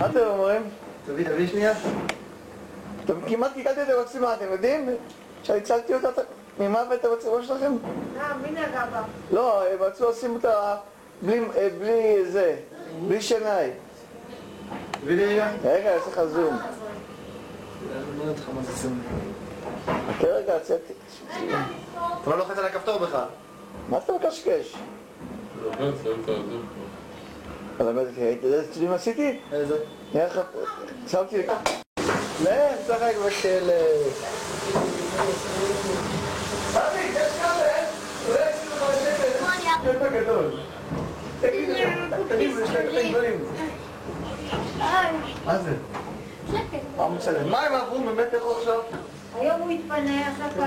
מה אתם אומרים? תביא שנייה. אתם כמעט קיקלתי את המצלמה, אתם יודעים? שהצלתי אותה ממוות את המצלמה שלכם? מי נגע בה? לא, הם רצו לשים אותה בלי זה, בלי שיניים. תביא לי רגע. רגע, יש לך זום. אני לא יודעת לך מה זה סמל. חכה רגע, הצאתי. אתה לא לוחץ על הכפתור בכלל. מה אתה מקשקש? אתה יודע מה עשיתי? איזה? נראה לך, שמתי לך. להם, שחק בכלב. אבי, יש כבל? אולי יש לך בשקט. יותר גדול. תגידו, יש לך קטעים גדולים. מה זה? מה מצלם? מה הם עברו באמת איך עכשיו? היום הוא התפנה, עכשיו כבר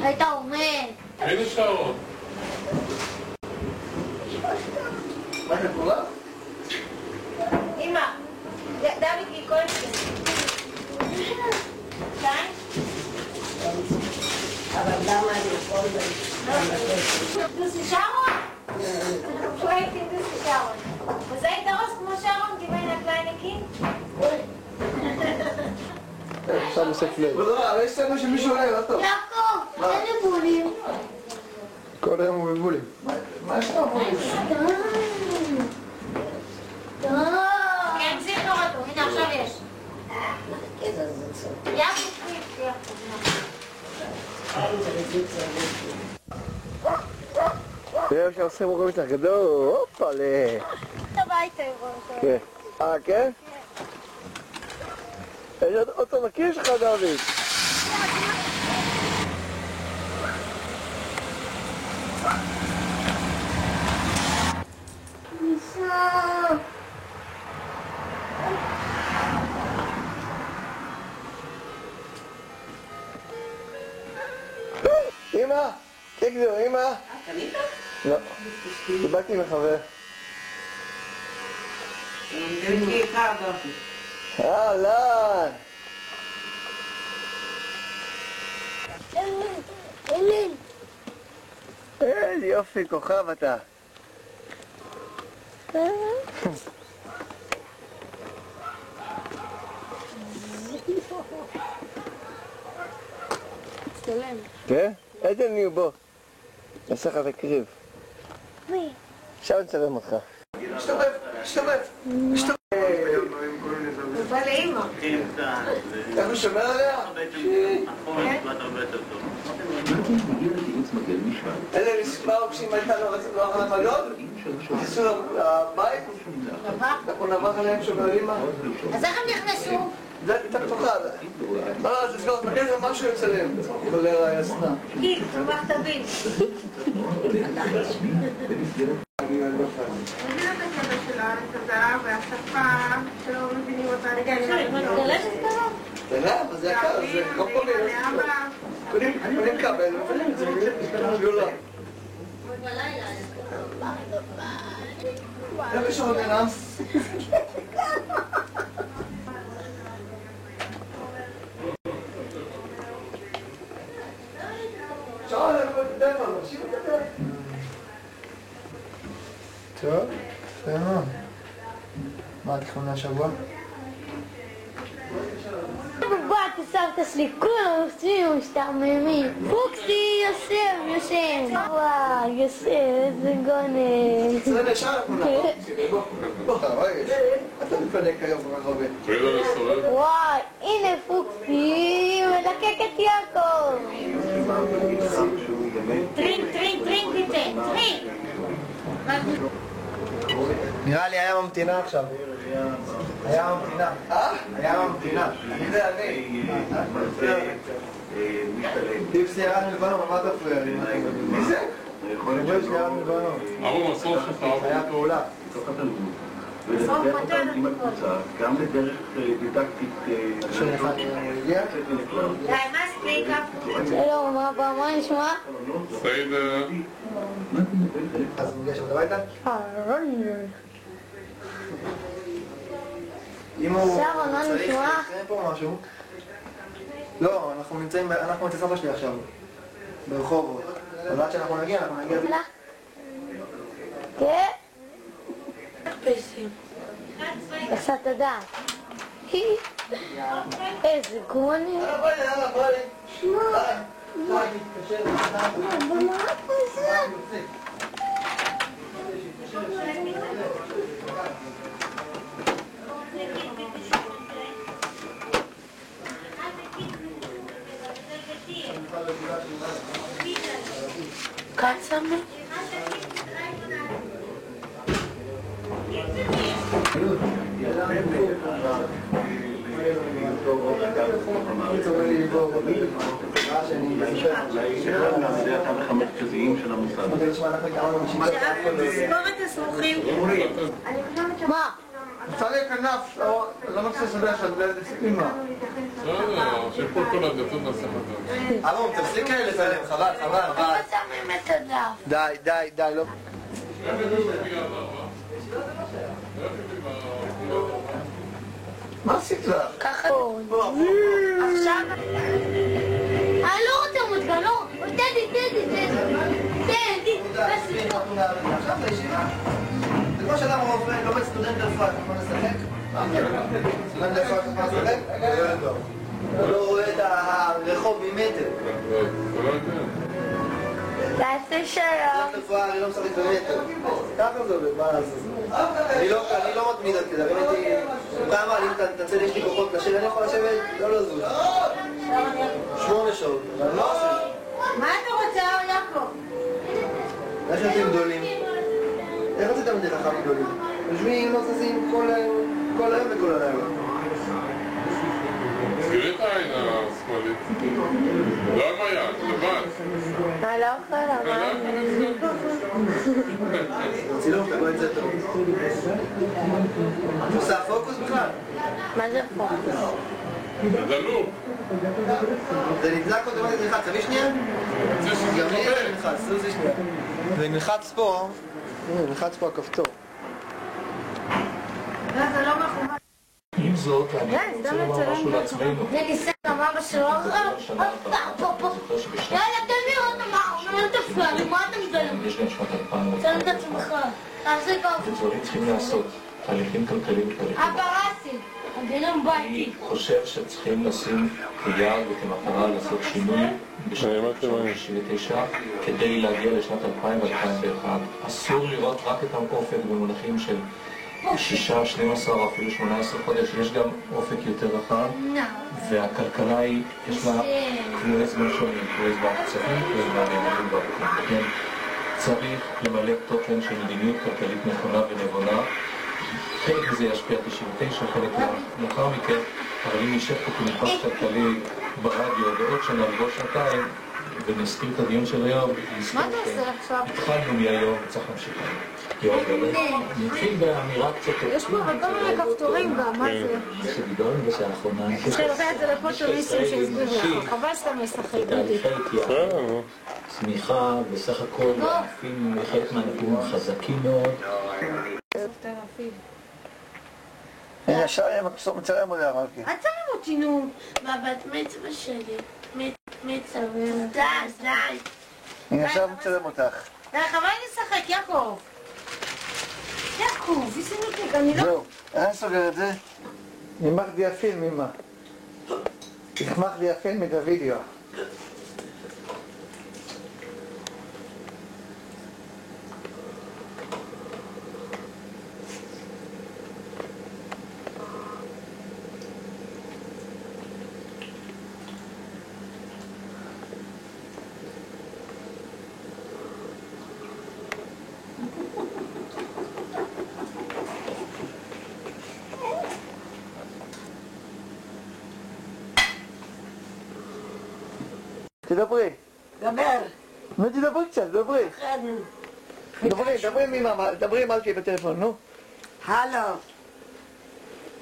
היית עומד. אין שערות. מה זה קורה? אמא, דוד לי כל זה. שתיים? אבל למה אני יכול Du bist Sharon? Du bist Sharon. Was seid ihr aus כמו Sharon, die meine kleine Kind? עכשיו מוסף לב. אבל יש לנו שמישהו עולה, לא טוב. יעקב, אין לי בולים. כל היום הוא בבולים. מה יש לך בולים? כן, זה לא רטו, הנה עכשיו יש. יעקב, תראה שעושה מורים שלך גדול, הופה ל... הביתה יבוא. כן? כן? יש עוד אוטו נקי שלך דוד. אמא! תקדו, אמא! קנית? לא. קיבלתי מחבר. אהלן! אלין. איזה יופי, כוכב אתה. צלם. כן? איזה ניו בוא. נעשה לך תקריב. מי? עכשיו נצלם אותך. שתובב, שתובב, שתובב. הוא בא לאמא. איך הוא שומר עליה? איזה מספר כשאם הייתה לו רצת לא אחלה מגוד? נכנסו לבית? אנחנו נבח עליהם שומר על אמא? אז איך הם נכנסו? זה איתה פתוחה. לא, זה סגור, תגיד זה משהו יצלם. קולרה יסנה. גיל, תומך תבין. אני לא יודעת הקטע של ההתזרה והשפה שלא מבינים אותה. רגע, אני מתגלשת כזאת? תראה, אבל זה יקר, זה לא פה קונים כבל, מפנים את זה, תביאו לו. איפה יש עוד עינה? שעה לכל תדע מה, מרשים את זה. טוב, יפה מאוד. מה התכנון השבוע? בבת סבתא שלי, כולם עושים משתעממים. פוקסי יושב. וואי, יושב, איזה גונן. זה נשאר אנחנו נעבור. בוא, אתה מפנק היום כל כך הרבה. וואי, הנה פוקסי, מלקק את יעקב. טרינק, תיתן, טרינק. נראה לי היה ממתינה עכשיו. היה ממתינה. היה ממתינה. זה אני. טיפסי ירד מלבנון, מה אתה פריע לי? מי זה? אני רואה שירד מלבנון. אבו מסור שלך. היה פעולה. ולדבר אותם עם הקבוצה, גם בדרך דידקטית שאחד הגיע? די, מה ספריק אפ? שלום, מה נשמע? בסדר. אז הוא מגיע שם הביתה? אם הוא שרון, מה צריך נשמע? לסיים פה משהו. לא, אנחנו נמצאים, אנחנו אצל סבא שלי עכשיו ברחובות. אז עד שאנחנו נגיע, כן? פסים. עשה את הדעת. איזה גוני. יאללה ביי. מה זה? קצמי? המרכזיים של המוסד. תסגור את הסמוכים. מה? יצא לי הכנף, לא נוצא סדר של אמא. לא, שפה כל הדלתות נעשה מדע. ארום, תפסיק לצלם, חבל. לא שמים את הדף. די, לא. מה עשית לך? ככה. עכשיו... אני לא רוצה מותגה, לא. תדי. עכשיו בישיבה. זה כמו שאדם לומד סטודנט לרפואה, אתה יכול לשחק? סטודנט לרפואה אתה יכול לשחק? הוא לא רואה את הרחוב ממטר. תעשה שלום. סטודנט לרפואה אני לא משחק במטר. ככה זה עובד, מה לעשות? אני לא מתמיד עד כדי, ראיתי כמה, אם תנצל יש לי כוחות לשבת, אני יכול לשבת, לא לזוז. 8 שעות, אבל לא עושה. מה אתה רוצה, יעקב? איך אתם גדולים? איך עשית תלמידי חכמים גדולים? יושבים, לא זזים כל היום וכל הלילה. תראי את העין השמאלית. לא עם היד, לבד. אני לא יכולה, מה? צילום, תבוא את זה טוב. את עושה פוקוס בכלל? מה זה פה? זה דלוק. זה נדלק אוטומטית נלחץ, תביא שנייה? זה שזה גם לי קורה. זה נלחץ, תביא שנייה. זה נלחץ פה, נלחץ פה הכפתור. זה לא מחובר. עם זאת, אני זה רוצה לומר משהו לעצמנו. זה ניסה אמר בשלום. יאללה, תן לי עוד אמר. אל תפגע לי, מה אתה מגלם? יש גם שנת 2000. תן את עצמך. תעשה ככה. דברים צריכים לעשות, תהליכים כלכליים, תהליכים... הפרסי. הגלם ביתי. אני חושב שצריכים לשים כיעד וכמטרה לעשות שינוי בשנת 1969 כדי להגיע לשנת 2000 ו-2001. אסור לראות רק את האופק במונחים של 6, 12 או אפילו 18 חודש, יש גם אופק יותר רחב, והכלכלה היא, יש לה כלולי זמן שונים, כלולי זמן קצרים, כלולי זמן ימים וארוכים. צריך למלא תוכן של מדיניות כלכלית נכונה ונבונה. חלק מזה ישפיע 99, חלק לאחר מכן, אבל אם נשב פה כמחוץ כלכלי ברדיו בעוד שנה ובעוד שנתיים, ונסכים את הדיון של היום, מה אתה עושה עכשיו? התחלנו מהיום וצריך להמשיך. נתחיל באמירה קצת... יש פה כל מיני כפתורים גם, מה זה? שגדול ושהאחרונה... שלוקח את זה לפוטוניסטים שהסבירו לך, חבל שאתה משחק, דודי. צמיחה, בסך הכל, הענפים, חלק מהענפים חזקים מאוד. הנה, ישר מצלם עליה, מלכי. את צלם אותי, נו. בבת מצווה שלי. מצווה. די. הנה, ישר מצלם אותך. די, חבל לשחק, יעקב. יעקב, איזה נותק, אני לא... זהו, אני סוגר את זה. נמח לי הפילם, אמא. תחמח לי הפילם את הוידאו. תדברי. דבר. נו, תדברי קצת, דברי. דברי ממאמא, דברי מלכי בטלפון, נו. Hallo.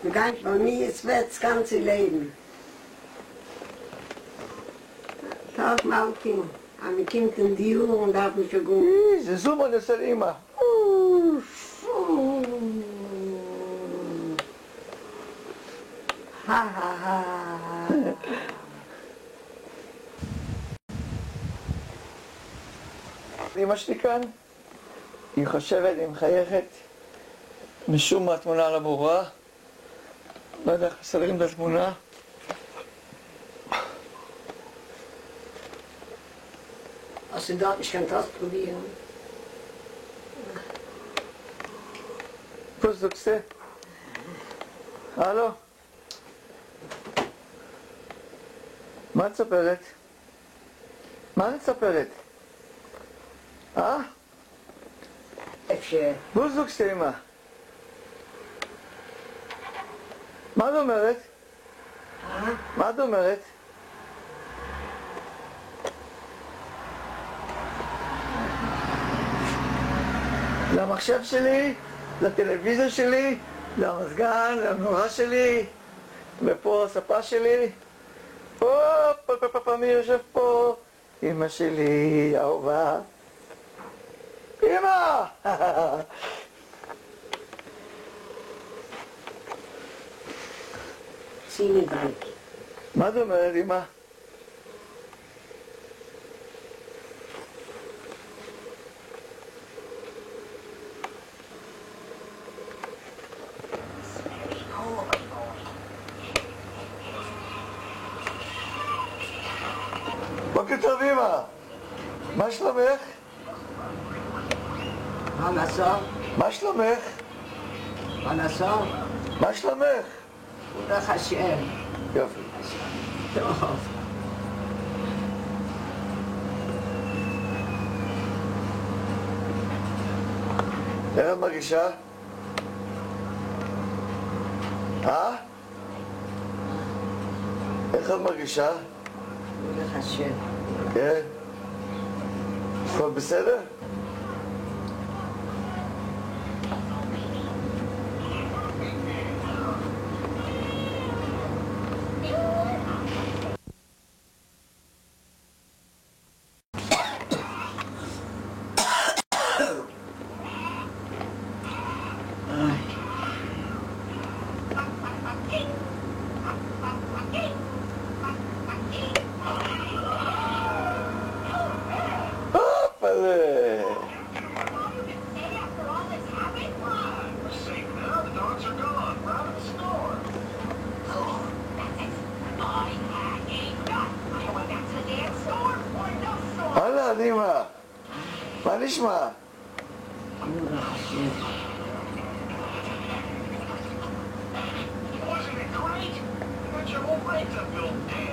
Begann bei mir ist das ganze Leben. Tag Malkin. Am Kind in die Uhr und hab mich geguckt. זה זום על אצל אמא. Ha ha ha. אמא שלי כאן, היא חושבת, היא מחייכת. משום מה התמונה לא ברורה. לא יודע איך מסדרים את התמונה. Als je dat eens gaat uitproberen. פוס דוקסה. הלו? מה את ספרת? מה את ספרת? Even. פוס דוקסה, אמא. מה את אומרת? מה את אומרת? למחשב שלי, לטלוויזיה שלי, למזגן, למנורה שלי, ופה הספה שלי. פה, מי יושב פה? אמא שלי, אהובה. אמא! Zie je niet. מה את אומרת, אמא? בוקר טוב, אמא. מה שלומך? מה לעשות? מה שלומך? מה לעשות? מה שלומך? ברוך השם. יופי. טוב. איך את מרגישה? איך את מרגישה? ברוך השם. כן? הכל בסדר? הלאה, אמא. מה נשמע? ברוך השם. Wasn't it great? Got your whole life to build, Dad.